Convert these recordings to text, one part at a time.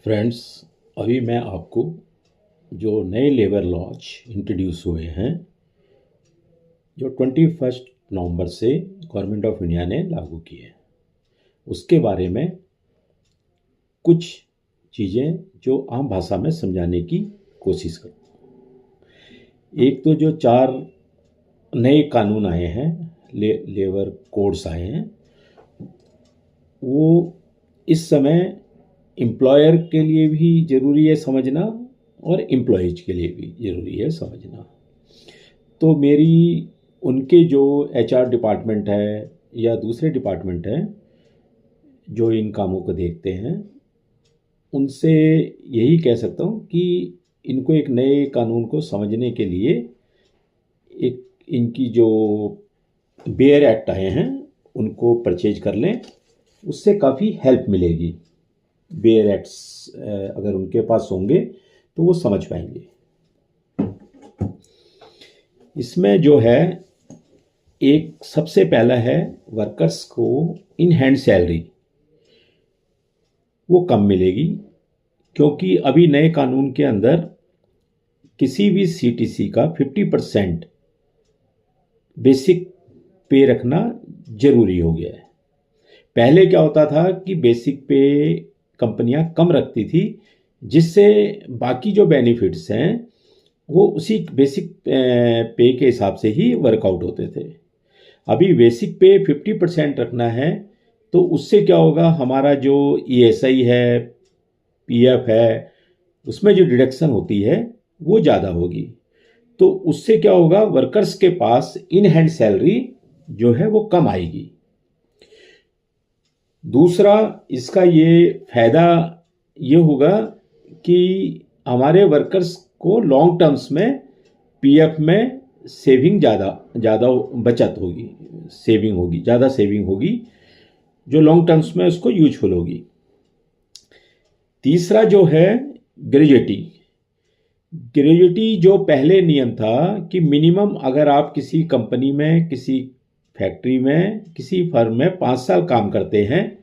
Friends, अभी मैं आपको जो नए लेबर लॉज इंट्रोड्यूस हुए हैं, जो 21 नवंबर से गवर्नमेंट ऑफ इंडिया ने लागू किए हैं, उसके बारे में कुछ चीज़ें जो आम भाषा में समझाने की कोशिश करूँ। एक तो जो 4 नए कानून आए हैं, लेबर कोड्स आए हैं, वो इस समय एम्प्लॉयर के लिए भी ज़रूरी है समझना और एम्प्लॉयज़ के लिए भी ज़रूरी है समझना। तो मेरी उनके जो एचआर डिपार्टमेंट है या दूसरे डिपार्टमेंट हैं जो इन कामों को देखते हैं, उनसे यही कह सकता हूँ कि इनको एक नए कानून को समझने के लिए एक इनकी जो बेयर एक्ट आए हैं उनको परचेज कर लें, उससे काफ़ी हेल्प मिलेगी। बेयर एक्ट्स अगर उनके पास होंगे तो वो समझ पाएंगे। इसमें जो है, एक सबसे पहला है वर्कर्स को इन हैंड सैलरी वो कम मिलेगी, क्योंकि अभी नए कानून के अंदर किसी भी सीटीसी का 50% बेसिक पे रखना ज़रूरी हो गया है। पहले क्या होता था कि बेसिक पे कंपनियां कम रखती थी, जिससे बाकी जो बेनिफिट्स हैं वो उसी बेसिक पे के हिसाब से ही वर्कआउट होते थे। अभी बेसिक पे 50% रखना है, तो उससे क्या होगा, हमारा जो ईएसआई है, पीएफ है, उसमें जो डिडक्शन होती है वो ज़्यादा होगी। तो उससे क्या होगा, वर्कर्स के पास इन हैंड सैलरी जो है वो कम आएगी। दूसरा इसका ये फायदा ये होगा कि हमारे वर्कर्स को लॉन्ग टर्म्स में पीएफ में सेविंग ज़्यादा बचत होगी, सेविंग होगी, ज़्यादा सेविंग होगी, जो लॉन्ग टर्म्स में उसको यूजफुल होगी। तीसरा जो है ग्रेजुटी जो पहले नियम था कि मिनिमम अगर आप किसी कंपनी में, किसी फैक्ट्री में, किसी फर्म में 5 साल काम करते हैं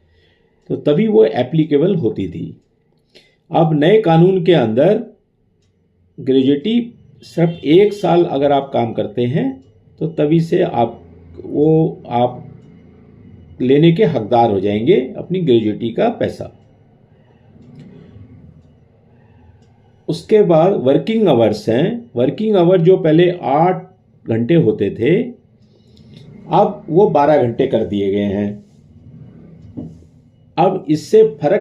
तो तभी वो एप्लीकेबल होती थी। अब नए कानून के अंदर ग्रेजुटी सिर्फ 1 साल अगर आप काम करते हैं तो तभी से आप लेने के हकदार हो जाएंगे अपनी ग्रेजुटी का पैसा। उसके बाद वर्किंग आवर्स हैं। वर्किंग आवर जो पहले 8 घंटे होते थे, अब वो 12 घंटे कर दिए गए हैं। अब इससे फर्क